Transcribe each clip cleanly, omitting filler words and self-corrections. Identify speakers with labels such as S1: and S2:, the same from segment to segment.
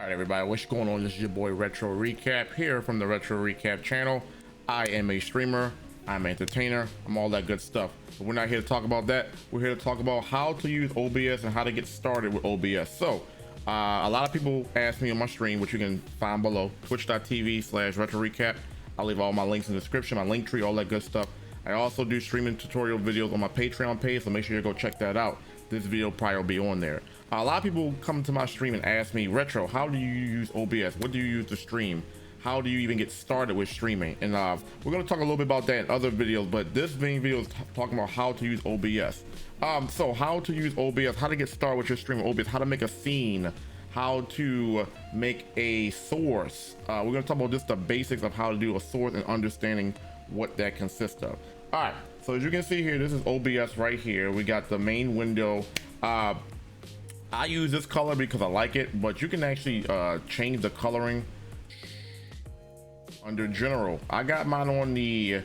S1: All right, everybody, what's going on? This is your boy Retro Recap here from the Retro Recap channel. I am a streamer, I'm an entertainer, I'm all that good stuff. But we're not here to talk about that. We're here to talk about how to use OBS and how to get started with OBS. So a lot of people ask me on my stream, which you can find below, twitch.tv/retro recap. I'll leave all my links in the description, my link tree, all that good stuff. I also do streaming tutorial videos on my Patreon page, so make sure you go check that out. This video probably will be on there. A lot of people come to my stream and ask me, Retro, how do you use OBS? What do you use to stream? How do you even get started with streaming? And we're going to talk a little bit about that in other videos, but this main video is talking about how to use OBS. So how to use OBS, how to get started with your stream with OBS, how to make a scene, how to make a source. We're going to talk about just the basics of how to do a source and understanding what that consists of. All right, so as you can see here, this is OBS right here. We got the main window. I use this color because I like it, but you can actually change the coloring under general. I got mine on the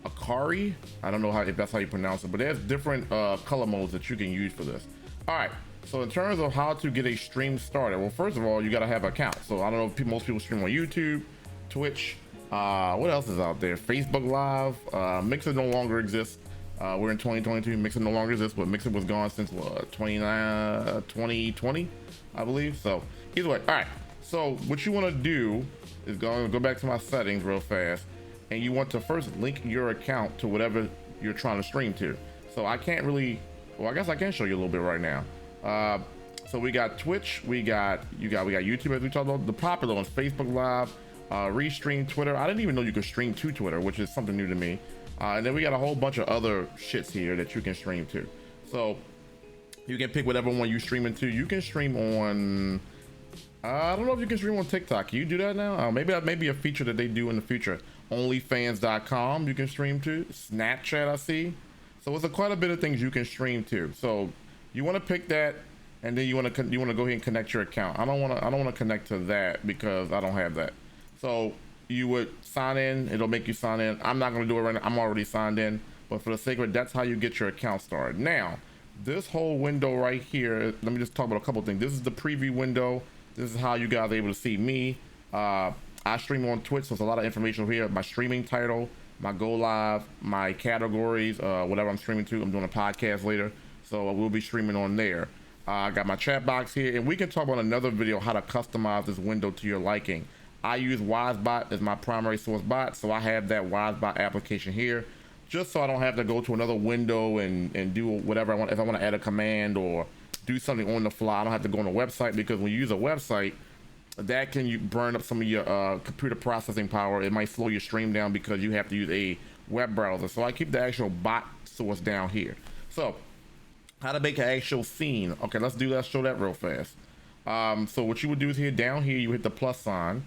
S1: Akari. I don't know if that's how you pronounce it, but there's different color modes that you can use for this. All right, so in terms of how to get a stream started, well, first of all, you got to have an account. So I don't know if most people stream on YouTube, Twitch, what else is out there? Facebook Live. Mixer no longer exists. We're in 2022. Mixer no longer exists, but Mixer was gone since 2020, I believe. So either way, all right. So what you want to do is go back to my settings real fast, and you want to first link your account to whatever you're trying to stream to. So I can't really, well, I guess I can show you a little bit right now. So we got Twitch, we got YouTube, as we talked about. The popular ones, Facebook Live, Restream, Twitter. I didn't even know you could stream to Twitter, which is something new to me. And then we got a whole bunch of other shits here that you can stream to. So you can pick whatever one you streaming to. You can stream on, I don't know if you can stream on TikTok. Can you do that now? Maybe that may be a feature that they do in the future. Onlyfans.com you can stream to. Snapchat, I see. So it's quite a bit of things you can stream to. So you want to pick that, and then you want to go ahead and connect your account. I don't want to connect to that because I don't have that. So you would sign in. It'll make you sign in. I'm not going to do it right now. I'm already signed in, but for the sake of it, that's how you get your account started. Now, this whole window right here, let me just talk about a couple things. This is the preview window. This is how you guys are able to see me. I stream on Twitch, so there's a lot of information here. My streaming title, my go live, my categories, whatever I'm streaming to. I'm doing a podcast later, so we'll be streaming on there. I got my chat box here, and we can talk about another video how to customize this window to your liking. I use WiseBot as my primary source bot, so I have that WiseBot application here, just so I don't have to go to another window and do whatever I want. If I want to add a command or do something on the fly, I don't have to go on a website, because when you use a website, that can burn up some of your computer processing power. It might slow your stream down because you have to use a web browser. So I keep the actual bot source down here. So how to make an actual scene. Okay, let's show that real fast. So what you would do is here, down here, you hit the plus sign,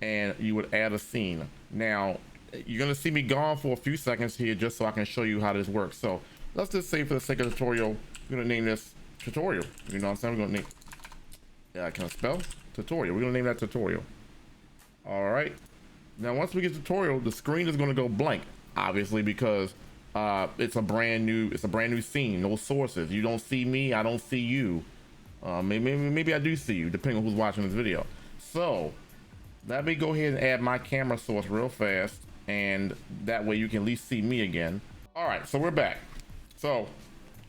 S1: and you would add a scene. Now you're gonna see me gone for a few seconds here just so I can show you how this works. So let's just say, for the sake of the tutorial, we're gonna name this tutorial. You know what I'm saying? We're gonna name, yeah, can I spell tutorial? We're gonna name that tutorial. All right, now once we get tutorial, the screen is gonna go blank, obviously, because it's a brand new scene, no sources. You don't see me, I don't see you. Maybe I do see you, depending on who's watching this video. So let me go ahead and add my camera source real fast, and that way you can at least see me again. All right, so we're back. So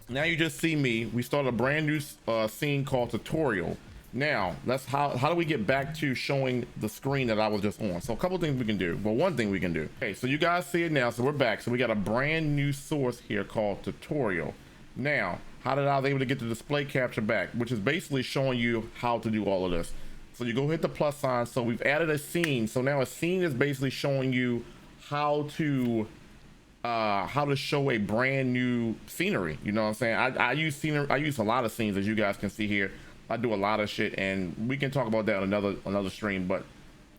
S1: now you just see me. We started a brand new scene called tutorial. Now how do we get back to showing the screen that I was just on? So a couple things we can do. Well, one thing we can do. Okay, so you guys see it now. So we're back. So we got a brand new source here called tutorial. Now, how did I was able to get the display capture back, which is basically showing you how to do all of this. So you go hit the plus sign. So we've added a scene. So now a scene is basically showing you how to show a brand new scenery. You know what I'm saying? I use scenery. I use a lot of scenes, as you guys can see here. I do a lot of shit, and we can talk about that on another stream. But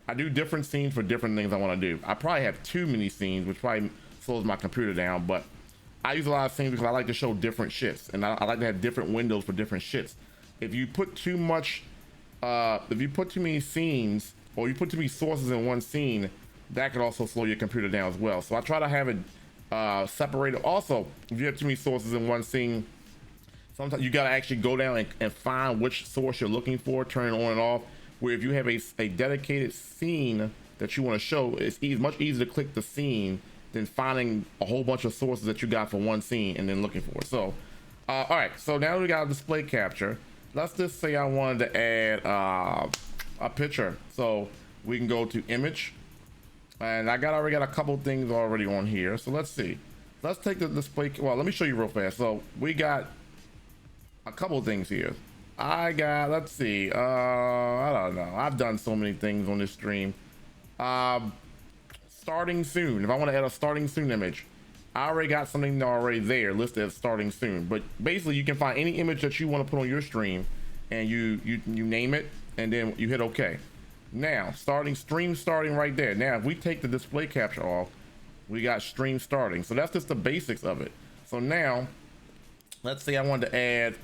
S1: I do different scenes for different things I want to do. I probably have too many scenes, which probably slows my computer down. But I use a lot of scenes because I like to show different shits, and I like to have different windows for different shits. If you put too much, if you put too many scenes, or you put too many sources in one scene, that could also slow your computer down as well. So I try to have it separated. Also, if you have too many sources in one scene, sometimes you gotta actually go down and find which source you're looking for, turn it on and off. where if you have a dedicated scene that you want to show, it's much easier to click the scene than finding a whole bunch of sources that you got for one scene and then looking for it. So all right, so now we got a display capture. Let's just say I wanted to add a picture, so we can go to image, and I already got a couple things already on here. So let's see, let's take the display. Well, let me show you real fast. So we got a couple things here. Let's see, I don't know, I've done so many things on this stream. Starting soon. If I want to add a starting soon image, I already got something already there listed as starting soon. But basically, you can find any image that you want to put on your stream, and you name it, and then you hit OK. Now, stream starting right there. Now, if we take the display capture off, we got stream starting. So that's just the basics of it. So now, let's say I wanted to add,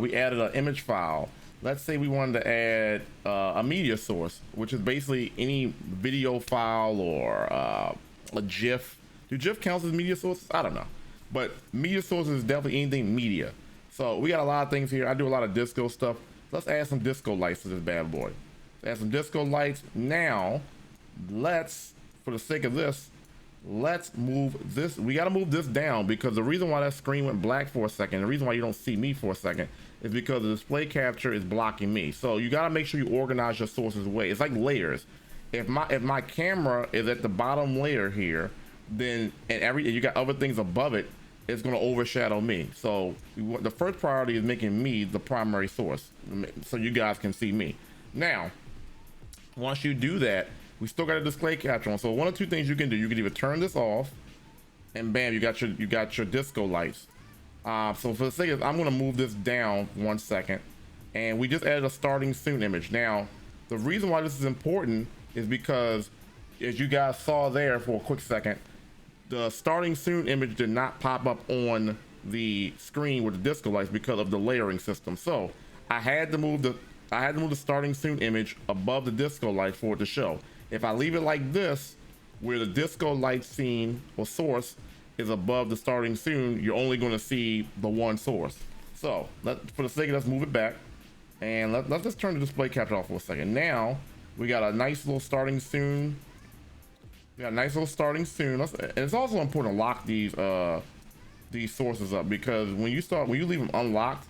S1: we added an image file. Let's say we wanted to add a media source, which is basically any video file or a GIF. Do GIF counts as media sources? I don't know. But media sources is definitely anything media. So we got a lot of things here. I do a lot of disco stuff. Let's add some disco lights to this bad boy. Add some disco lights. Now, for the sake of this, let's move this. We got to move this down, because the reason why that screen went black for a second, the reason why you don't see me for a second, is because the display capture is blocking me. So you got to make sure you organize your sources away. It's like layers. If my camera is at the bottom layer here, then you got other things above it, it's going to overshadow me. So the first priority is making me the primary source, so you guys can see me. Now, once you do that, we still got a display capture on. So one of two things you can do: you can either turn this off, and bam, you got your disco lights. So for the sake of, I'm going to move this down 1 second, and we just added a starting soon image. Now, the reason why this is important is because, as you guys saw there for a quick second, the starting soon image did not pop up on the screen with the disco lights because of the layering system. So I had to move the starting soon image above the disco light for it to show. If I leave it like this, where the disco light scene or source is above the starting soon, you're only going to see the one source. So for the sake of, let's move it back, and let's just turn the display capture off for a second. Now we got a nice little starting soon. And it's also important to lock these sources up, because when you leave them unlocked,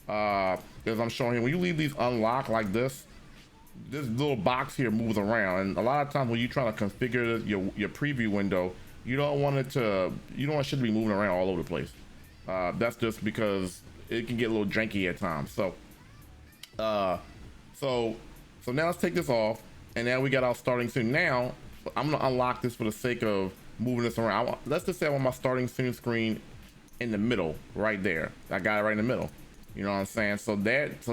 S1: as I'm showing here, when you leave these unlocked like this little box here moves around, and a lot of times when you're trying to configure your preview window, you don't want shit to be moving around all over the place. That's just because it can get a little janky at times. So now let's take this off, and now we got our starting soon. Now I'm gonna unlock this for the sake of moving this around. Let's just say I want my starting soon screen in the middle, right there. I got it right in the middle. You know what I'm saying? So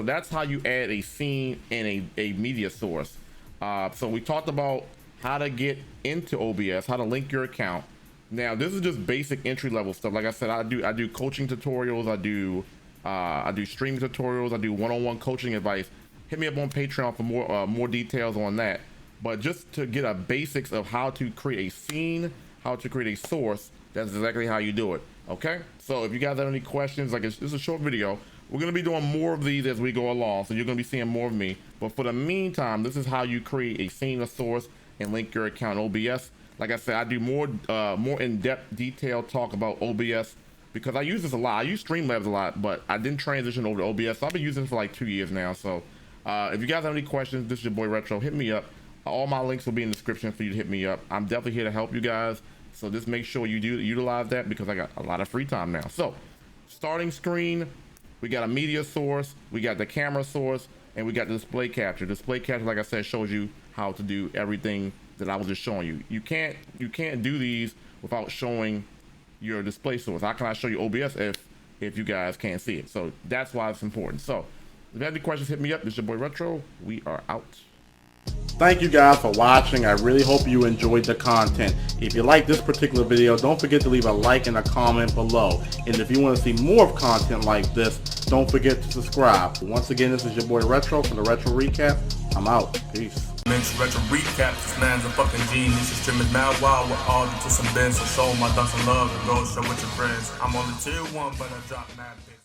S1: that's how you add a scene and a media source. So we talked about how to get into OBS, how to link your account. Now this is just basic entry level stuff. Like I said, I do coaching tutorials, I do streaming tutorials, I do one-on-one coaching advice. Hit me up on Patreon for more details on that. But just to get a basics of how to create a scene, how to create a source, that's exactly how you do it. Okay, so if you guys have any questions, like this is a short video, we're going to be doing more of these as we go along, so you're going to be seeing more of me. But for the meantime, this is how you create a scene, a source, and link your account OBS. Like I said, I do more in-depth detailed talk about OBS, because I use this a lot. I use Streamlabs a lot, but I didn't transition over to OBS. So I've been using it for like 2 years now. So if you guys have any questions, this is your boy Retro, hit me up. All my links will be in the description for you to hit me up. I'm definitely here to help you guys, so just make sure you do utilize that, because I got a lot of free time now. So starting screen, we got a media source, we got the camera source, and we got the display capture. Display capture, like I said, shows you how to do everything that I was just showing you. You can't do these without showing your display source. How can I show you OBS if you guys can't see it? So that's why it's important. So if you have any questions, hit me up. This is your boy Retro. We are out. Thank you guys for watching. I really hope you enjoyed the content. If you like this particular video, don't forget to leave a like and a comment below. And if you want to see more of content like this, don't forget to subscribe. Once again, this is your boy Retro from the Retro Recap. I'm out. Peace.
S2: Retro Recap, this man's a fucking genius. This stream is mad wild with all the twists and bends. So show my dunks and love and go show with your friends. I'm on the tier 1, but I drop mad bits.